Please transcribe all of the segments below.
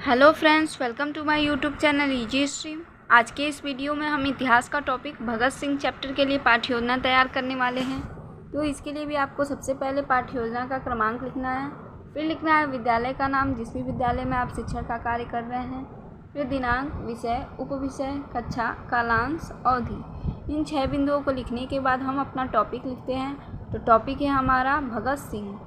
Hello friends, welcome to my YouTube channel easy stream. आज के इस वीडियो में हम इतिहास का टॉपिक भगत सिंह चैप्टर के लिए पाठ्य योजना तैयार करने वाले हैं। तो इसके लिए भी आपको सबसे पहले पाठ्य योजना का क्रमांक लिखना है, फिर लिखना है विद्यालय का नाम जिस भी विद्यालय में आप शिक्षण का कार्य कर रहे हैं, फिर दिनांक, विषय, उपविषय, कक्षा, कालांश, अवधि। इन 6 बिंदुओं को लिखने के बाद हम अपना टॉपिक लिखते हैं। तो टॉपिक है हमारा भगत सिंह।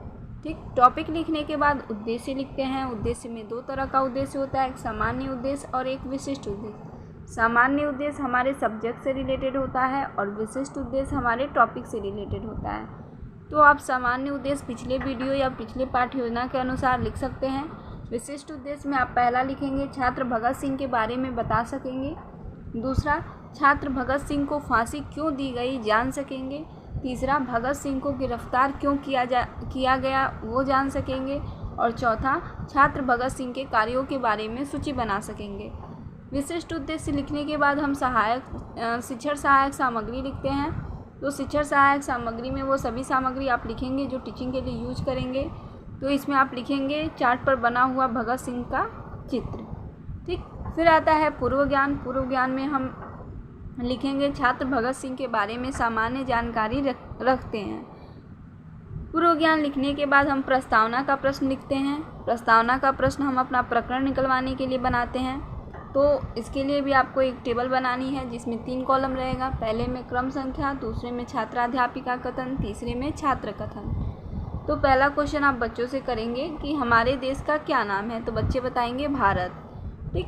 ठीक, टॉपिक लिखने के बाद उद्देश्य लिखते हैं। उद्देश्य में 2 तरह का उद्देश्य होता है, एक सामान्य उद्देश्य और एक विशिष्ट उद्देश्य। सामान्य उद्देश्य हमारे सब्जेक्ट से रिलेटेड होता है और विशिष्ट उद्देश्य हमारे टॉपिक से रिलेटेड होता है। तो आप सामान्य उद्देश्य पिछले वीडियो या पिछले पाठ्य योजना के अनुसार लिख सकते हैं। विशिष्ट उद्देश्य में आप पहला लिखेंगे छात्र भगत सिंह के बारे में बता सकेंगे। दूसरा, छात्र भगत सिंह को फांसी क्यों दी गई जान सकेंगे। तीसरा, भगत सिंह को गिरफ्तार क्यों किया गया वो जान सकेंगे। और चौथा, छात्र भगत सिंह के कार्यों के बारे में सूची बना सकेंगे। विशिष्ट उद्देश्य लिखने के बाद हम शिक्षण सहायक सामग्री लिखते हैं। तो शिक्षण सहायक सामग्री में वो सभी सामग्री आप लिखेंगे जो टीचिंग के लिए यूज करेंगे। तो इसमें आप लिखेंगे चार्ट पर बना हुआ भगत सिंह का चित्र। ठीक, फिर आता है पूर्व ज्ञान। पूर्व ज्ञान में हम लिखेंगे छात्र भगत सिंह के बारे में सामान्य जानकारी रखते हैं। पूर्व ज्ञान लिखने के बाद हम प्रस्तावना का प्रश्न लिखते हैं। प्रस्तावना का प्रश्न हम अपना प्रकरण निकलवाने के लिए बनाते हैं। तो इसके लिए भी आपको एक टेबल बनानी है जिसमें 3 कॉलम रहेगा। पहले में क्रम संख्या, दूसरे में छात्राध्यापिका कथन, तीसरे में छात्र कथन। तो पहला क्वेश्चन आप बच्चों से करेंगे कि हमारे देश का क्या नाम है, तो बच्चे बताएंगे भारत। ठीक,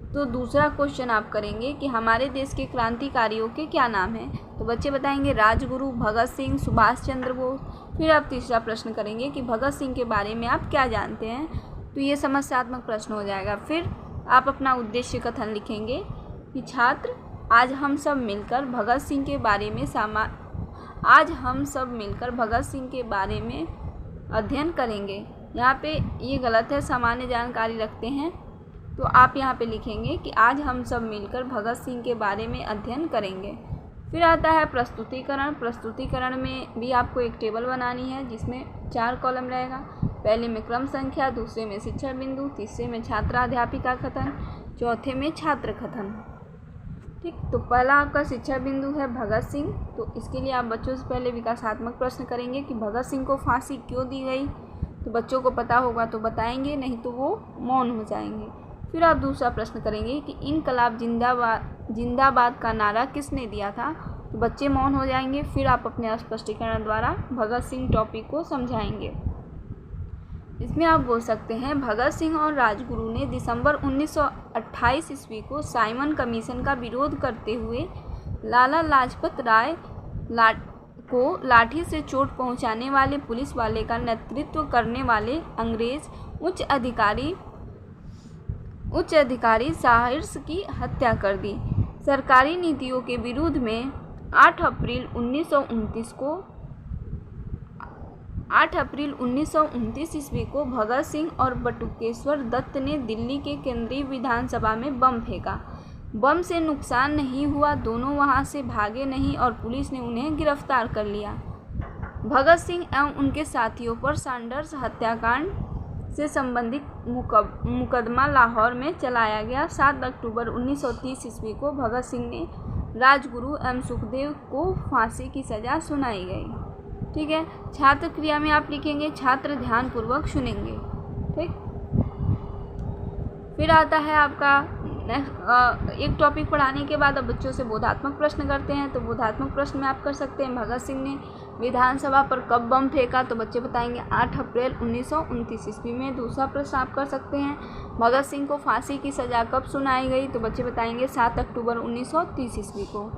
तो दूसरा क्वेश्चन आप करेंगे कि हमारे देश के क्रांतिकारियों के क्या नाम हैं, तो बच्चे बताएंगे राजगुरु, भगत सिंह, सुभाष चंद्र बोस। फिर आप तीसरा प्रश्न करेंगे कि भगत सिंह के बारे में आप क्या जानते हैं, तो ये समस्यात्मक प्रश्न हो जाएगा। फिर आप अपना उद्देश्य कथन लिखेंगे कि छात्र आज हम सब मिलकर भगत सिंह के बारे में अध्ययन करेंगे। यहाँ पे ये गलत है, सामान्य जानकारी रखते हैं। तो आप यहाँ पे लिखेंगे कि आज हम सब मिलकर भगत सिंह के बारे में अध्ययन करेंगे। फिर आता है प्रस्तुतिकरण। प्रस्तुतिकरण में भी आपको एक टेबल बनानी है जिसमें 4 कॉलम रहेगा। पहले में क्रम संख्या, दूसरे में शिक्षण बिंदु, तीसरे में छात्राध्यापिका कथन, चौथे में छात्र कथन। ठीक, तो पहला आपका शिक्षण बिंदु है भगत सिंह। तो इसके लिए आप बच्चों से पहले विकासात्मक प्रश्न करेंगे कि भगत सिंह को फांसी क्यों दी गई। तो बच्चों को पता होगा तो बताएंगे, नहीं तो वो मौन हो जाएंगे। फिर आप दूसरा प्रश्न करेंगे कि इनकलाब जिंदाबाद का नारा किसने दिया था, तो बच्चे मौन हो जाएंगे। फिर आप अपने स्पष्टीकरण द्वारा भगत सिंह टॉपिक को समझाएंगे। इसमें आप बोल सकते हैं भगत सिंह और राजगुरु ने दिसंबर 1928 ईस्वी को साइमन कमीशन का विरोध करते हुए लाला लाजपत राय को लाठी से चोट पहुंचाने वाले पुलिस वाले का नेतृत्व करने वाले अंग्रेज उच्च अधिकारी साहिर्स की हत्या कर दी। सरकारी नीतियों के विरुद्ध में 8 अप्रैल 1929 ईस्वी को भगत सिंह और बटुकेश्वर दत्त ने दिल्ली के केंद्रीय विधानसभा में बम फेंका। बम से नुकसान नहीं हुआ, दोनों वहां से भागे नहीं और पुलिस ने उन्हें गिरफ्तार कर लिया। भगत सिंह एवं उनके साथियों पर सैंडर्स हत्याकांड से संबंधित मुकदमा लाहौर में चलाया गया। 7 अक्टूबर 1930 ईस्वी को भगत सिंह ने राजगुरु एवं सुखदेव को फांसी की सज़ा सुनाई गई। ठीक है, छात्र क्रिया में आप लिखेंगे छात्र ध्यानपूर्वक सुनेंगे। ठीक, फिर आता है आपका एक टॉपिक पढ़ाने के बाद अब बच्चों से बोधात्मक प्रश्न करते हैं। तो बोधात्मक प्रश्न में आप कर सकते हैं भगत सिंह ने विधानसभा पर कब बम फेंका, तो बच्चे बताएंगे 8 अप्रैल 1929 ईस्वी में। दूसरा प्रश्न आप कर सकते हैं भगत सिंह को फांसी की सज़ा कब सुनाई गई, तो बच्चे बताएंगे 7 अक्टूबर 1930 ईस्वी को।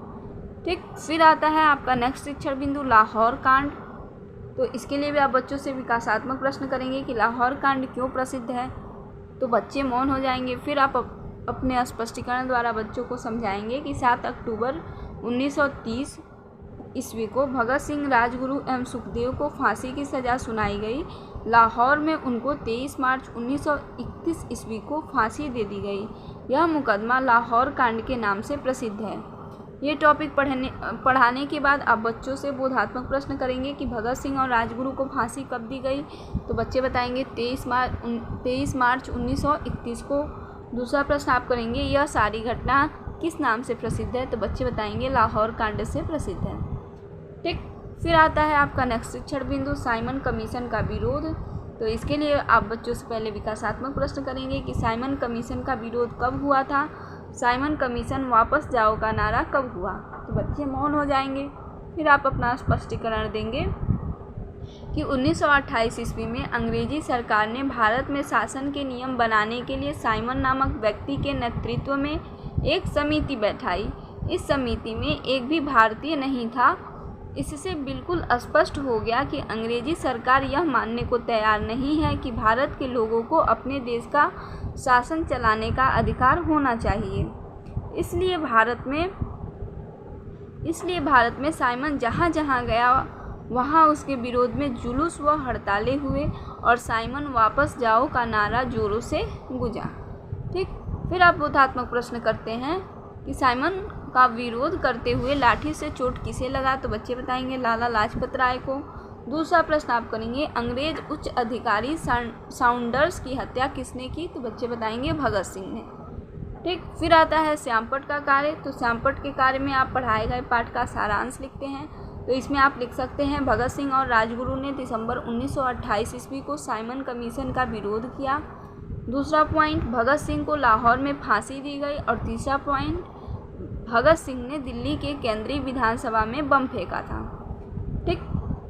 ठीक, फिर आता है आपका नेक्स्ट शिक्षण बिंदु लाहौर कांड। तो इसके लिए भी आप बच्चों से विकासात्मक प्रश्न करेंगे कि लाहौर कांड क्यों प्रसिद्ध है, तो बच्चे मौन हो जाएंगे। फिर आप अपने स्पष्टीकरण द्वारा बच्चों को समझाएंगे कि 7 अक्टूबर 1930 ईस्वी को भगत सिंह, राजगुरु एवं सुखदेव को फांसी की सज़ा सुनाई गई। लाहौर में उनको 23 मार्च 1931 ईस्वी को फांसी दे दी गई। यह मुकदमा लाहौर कांड के नाम से प्रसिद्ध है। ये टॉपिक पढ़ाने के बाद आप बच्चों से बोधात्मक प्रश्न करेंगे कि भगत सिंह और राजगुरु को फांसी कब दी गई। तो बच्चे बताएंगे 23 मार्च 1931 को। दूसरा प्रश्न आप करेंगे, यह सारी घटना किस नाम से प्रसिद्ध है। तो बच्चे बताएंगे लाहौर कांड से प्रसिद्ध है। ठीक, फिर आता है आपका नेक्स्ट शिक्षण बिंदु, साइमन कमीशन का विरोध। तो इसके लिए आप बच्चों से पहले विकासात्मक प्रश्न करेंगे कि साइमन कमीशन का विरोध कब हुआ था। साइमन कमीशन वापस जाओ का नारा कब हुआ। तो बच्चे मौन हो जाएंगे। फिर आप अपना स्पष्टीकरण देंगे कि 1928 ईस्वी में अंग्रेजी सरकार ने भारत में शासन के नियम बनाने के लिए साइमन नामक व्यक्ति के नेतृत्व में एक समिति बैठाई। इस समिति में एक भी भारतीय नहीं था। इससे बिल्कुल स्पष्ट हो गया कि अंग्रेजी सरकार यह मानने को तैयार नहीं है कि भारत के लोगों को अपने देश का शासन चलाने का अधिकार होना चाहिए। इसलिए भारत में साइमन जहाँ जहाँ गया वहाँ उसके विरोध में जुलूस व हड़तालें हुए और साइमन वापस जाओ का नारा जोरों से गूंजा। ठीक, फिर आप बोधात्मक प्रश्न करते हैं कि साइमन का विरोध करते हुए लाठी से चोट किसे लगा। तो बच्चे बताएंगे लाला लाजपत राय को। दूसरा प्रश्न आप करेंगे, अंग्रेज उच्च अधिकारी साउंडर्स की हत्या किसने की। तो बच्चे बताएंगे भगत सिंह ने। ठीक, फिर आता है श्यामपट का कार्य। तो श्यामपट के कार्य में आप पढ़ाए गए पाठ का सारांश लिखते हैं। तो इसमें आप लिख सकते हैं, भगत सिंह और राजगुरु ने दिसंबर 1928 ईस्वी को साइमन कमीशन का विरोध किया। दूसरा पॉइंट, भगत सिंह को लाहौर में फांसी दी गई। और तीसरा पॉइंट, भगत सिंह ने दिल्ली के केंद्रीय विधानसभा में बम फेंका था। ठीक,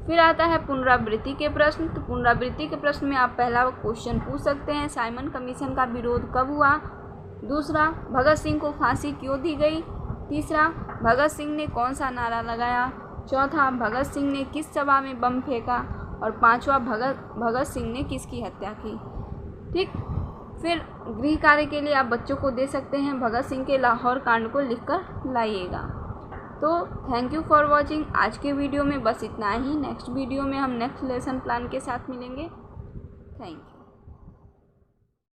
फिर आता है पुनरावृत्ति के प्रश्न। तो पुनरावृत्ति के प्रश्न में आप पहला क्वेश्चन पूछ सकते हैं, साइमन कमीशन का विरोध कब हुआ। दूसरा, भगत सिंह को फांसी क्यों दी गई। तीसरा, भगत सिंह ने कौन सा नारा लगाया। चौथा, भगत सिंह ने किस सभा में बम फेंका। और पांचवा, भगत सिंह ने किसकी हत्या की। ठीक, फिर गृह कार्य के लिए आप बच्चों को दे सकते हैं, भगत सिंह के लाहौर कांड को लिखकर लाइएगा। तो थैंक यू फॉर वॉचिंग। आज के वीडियो में बस इतना ही। नेक्स्ट वीडियो में हम नेक्स्ट लेसन प्लान के साथ मिलेंगे। Thank you.